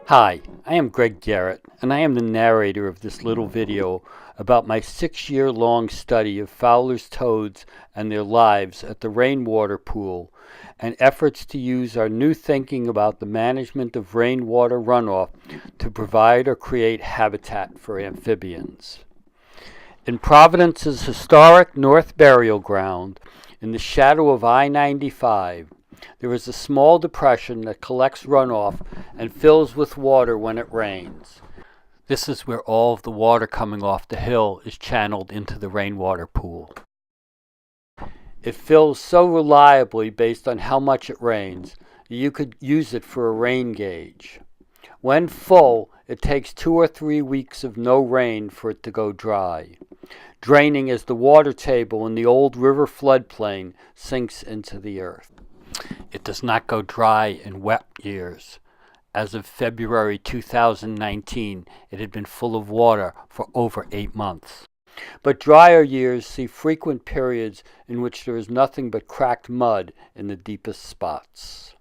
Hi, I am Greg Garrett, and I am the narrator of this little video about my 6-year-long study of Fowler's toads and their lives at the Rainwater pool and efforts to use our new thinking about the management of rainwater runoff to provide or create habitat for amphibians. In Providence's historic North Burial Ground, in the shadow of I-95, there is a small depression that collects runoff and fills with water when it rains. This is where all of the water coming off the hill is channeled into the rainwater pool. It fills so reliably based on how much it rains that you could use it for a rain gauge. When full, it takes 2 or 3 weeks of no rain for it to go dry, draining as the water table in the old river floodplain sinks into the earth. It does not go dry in wet years. As of February 2019, it had been full of water for over 8 months. But drier years see frequent periods in which there is nothing but cracked mud in the deepest spots.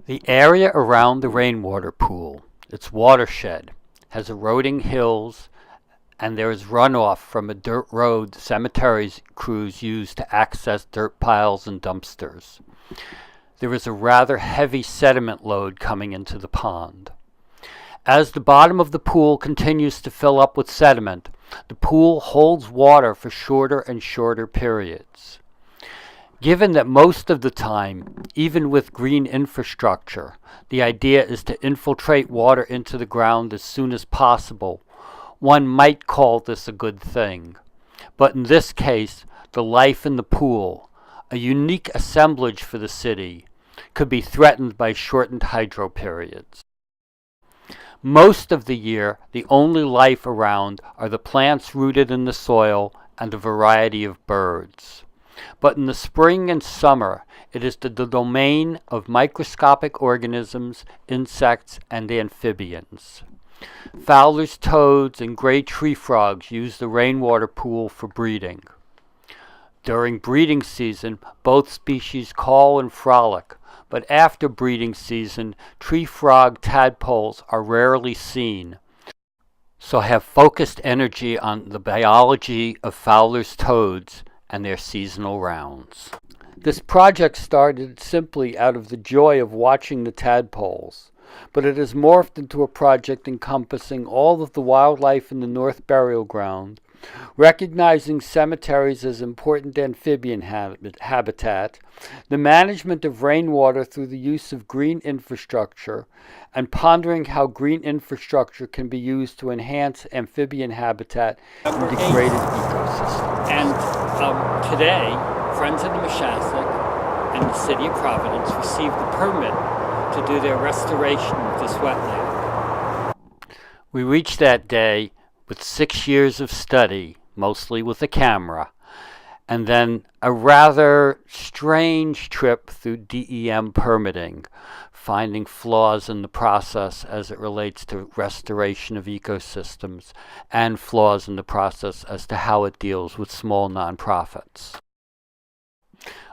The area around the rainwater pool, its watershed, has eroding hills, and there is runoff from a dirt road cemeteries crews use to access dirt piles and dumpsters. There is a rather heavy sediment load coming into the pond. As the bottom of the pool continues to fill up with sediment, the pool holds water for shorter and shorter periods. Given that most of the time, even with green infrastructure, the idea is to infiltrate water into the ground as soon as possible, one might call this a good thing. But in this case, the life in the pool, a unique assemblage for the city, could be threatened by shortened hydro periods. Most of the year, the only life around are the plants rooted in the soil and a variety of birds. But in the spring and summer, it is the domain of microscopic organisms, insects, and amphibians. Fowler's toads and gray tree frogs use the rainwater pool for breeding. During breeding season, both species call and frolic, but after breeding season, tree frog tadpoles are rarely seen, so have focused energy on the biology of Fowler's toads and their seasonal rounds. This project started simply out of the joy of watching the tadpoles, but it has morphed into a project encompassing all of the wildlife in the North Burial Ground, recognizing cemeteries as important amphibian habitat, the management of rainwater through the use of green infrastructure, and pondering how green infrastructure can be used to enhance amphibian habitat in degraded ecosystems. And today, Friends of the Mashastic and the City of Providence received the permit to do their restoration of this wetland. We reached that day with 6 years of study, mostly with a camera, and then a rather strange trip through DEM permitting, finding flaws in the process as it relates to restoration of ecosystems, and flaws in the process as to how it deals with small nonprofits.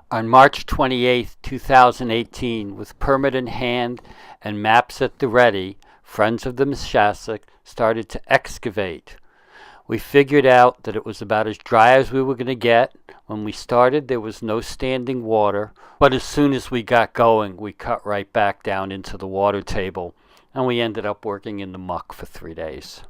On March 28, 2018, with permit in hand and maps at the ready, Friends of the Mashastic started to excavate. We figured out that it was about as dry as we were going to get. When we started, there was no standing water, but as soon as we got going, we cut right back down into the water table, and we ended up working in the muck for 3 days.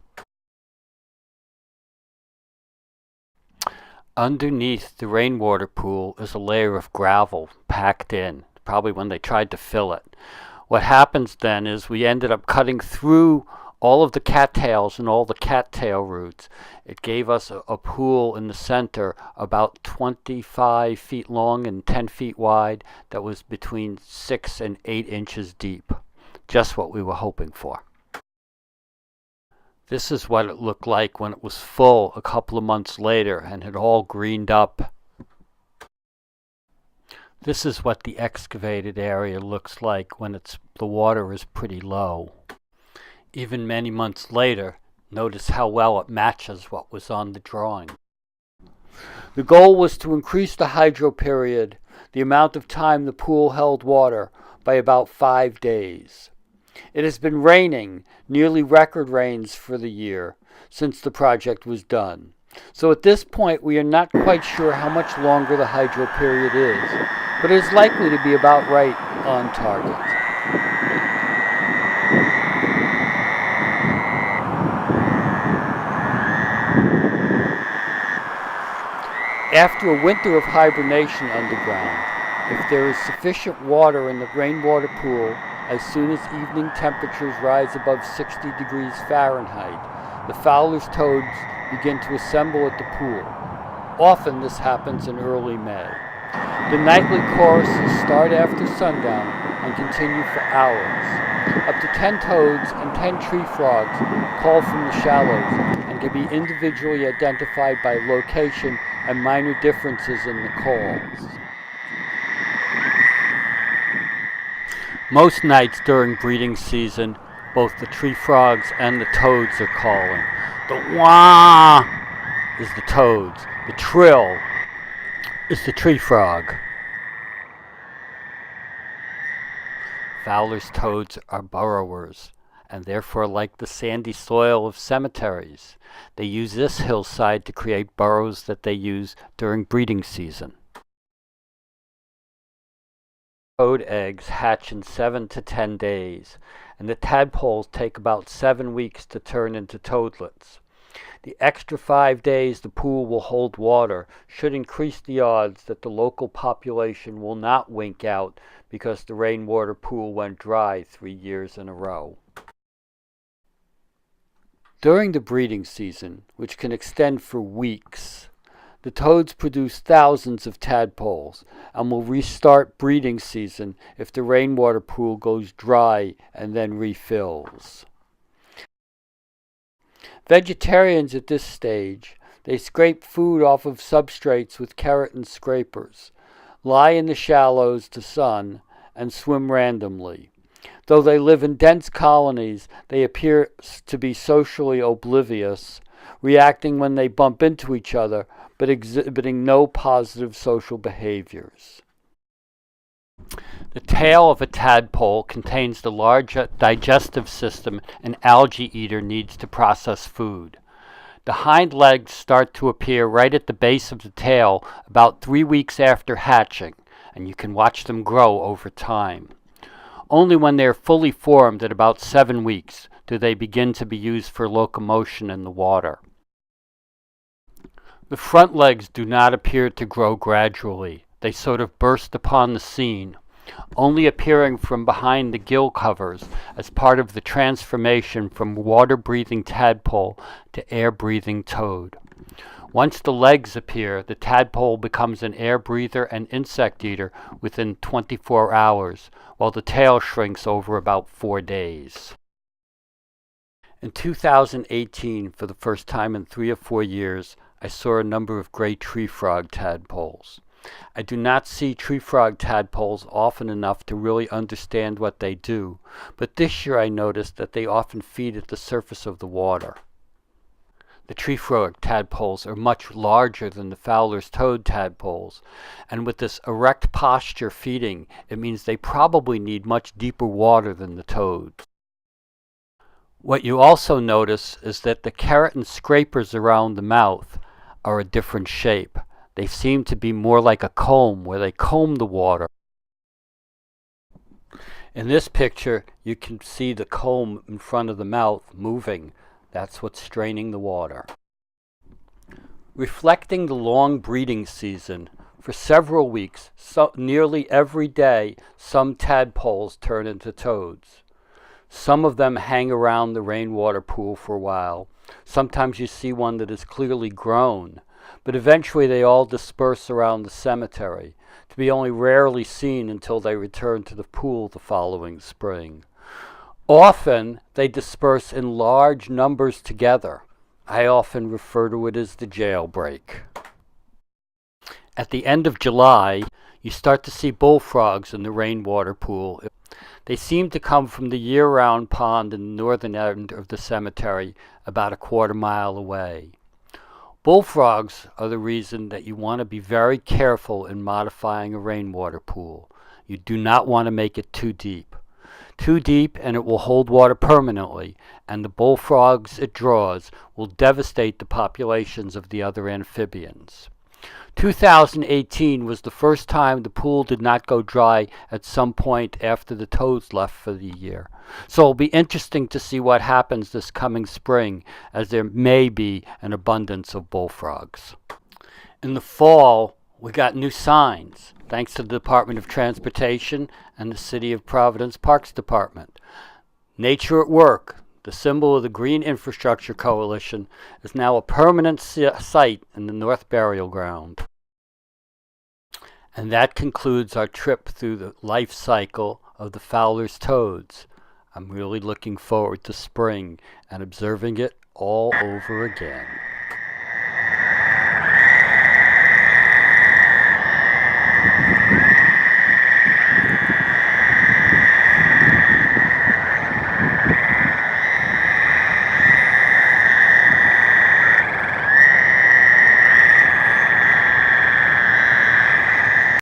Underneath the rainwater pool is a layer of gravel packed in, probably when they tried to fill it. What happens then is we ended up cutting through all of the cattails and all the cattail roots. It gave us a pool in the center about 25 feet long and 10 feet wide that was between 6 and 8 inches deep. Just what we were hoping for. This is what it looked like when it was full a couple of months later and had all greened up. This is what the excavated area looks like when the water is pretty low. Even many months later, notice how well it matches what was on the drawing. The goal was to increase the hydro period, the amount of time the pool held water, by about 5 days. It has been raining, nearly record rains for the year, since the project was done. So at this point we are not quite sure how much longer the hydro period is, but it is likely to be about right on target. After a winter of hibernation underground, if there is sufficient water in the rainwater pool, as soon as evening temperatures rise above 60 degrees Fahrenheit, the Fowler's toads begin to assemble at the pool. Often this happens in early May. The nightly choruses start after sundown and continue for hours. Up to 10 toads and 10 tree frogs call from the shallows and can be individually identified by location and minor differences in the calls. Most nights during breeding season, both the tree frogs and the toads are calling. The wah is the toads. The trill is the tree frog. Fowler's toads are burrowers, and therefore like the sandy soil of cemeteries. They use this hillside to create burrows that they use during breeding season. Toad eggs hatch in 7 to 10 days, and the tadpoles take about 7 weeks to turn into toadlets. The extra 5 days the pool will hold water should increase the odds that the local population will not wink out because the rainwater pool went dry 3 years in a row. During the breeding season, which can extend for weeks, the toads produce thousands of tadpoles and will restart breeding season if the rainwater pool goes dry and then refills. Vegetarians at this stage, they scrape food off of substrates with keratin scrapers, lie in the shallows to sun, and swim randomly. Though they live in dense colonies, they appear to be socially oblivious, reacting when they bump into each other, but exhibiting no positive social behaviors. The tail of a tadpole contains the large digestive system an algae eater needs to process food. The hind legs start to appear right at the base of the tail about 3 weeks after hatching, and you can watch them grow over time. Only when they are fully formed at about 7 weeks do they begin to be used for locomotion in the water. The front legs do not appear to grow gradually. They sort of burst upon the scene, only appearing from behind the gill covers as part of the transformation from water-breathing tadpole to air-breathing toad. Once the legs appear, the tadpole becomes an air breather and insect eater within 24 hours, while the tail shrinks over about 4 days. In 2018, for the first time in 3 or 4 years, I saw a number of gray tree frog tadpoles. I do not see tree frog tadpoles often enough to really understand what they do, but this year I noticed that they often feed at the surface of the water. The tree frog tadpoles are much larger than the Fowler's toad tadpoles, and with this erect posture feeding, it means they probably need much deeper water than the toads. What you also notice is that the keratin scrapers around the mouth are a different shape. They seem to be more like a comb, where they comb the water. In this picture, you can see the comb in front of the mouth moving. That's what's straining the water. Reflecting the long breeding season, for several weeks, nearly every day, some tadpoles turn into toads. Some of them hang around the rainwater pool for a while. Sometimes you see one that is clearly grown, but eventually they all disperse around the cemetery, to be only rarely seen until they return to the pool the following spring. Often they disperse in large numbers together. I often refer to it as the jailbreak. At the end of July, you start to see bullfrogs in the rainwater pool. They seem to come from the year-round pond in the northern end of the cemetery, about a quarter mile away. Bullfrogs are the reason that you want to be very careful in modifying a rainwater pool. You do not want to make it too deep. Too deep and it will hold water permanently, and the bullfrogs it draws will devastate the populations of the other amphibians. 2018 was the first time the pool did not go dry at some point after the toads left for the year. So it'll be interesting to see what happens this coming spring, as there may be an abundance of bullfrogs. In the fall, we got new signs, thanks to the Department of Transportation and the City of Providence Parks Department. Nature at Work, the symbol of the Green Infrastructure Coalition, is now a permanent site in the North Burial Ground. And that concludes our trip through the life cycle of the Fowler's toads. I'm really looking forward to spring and observing it all over again.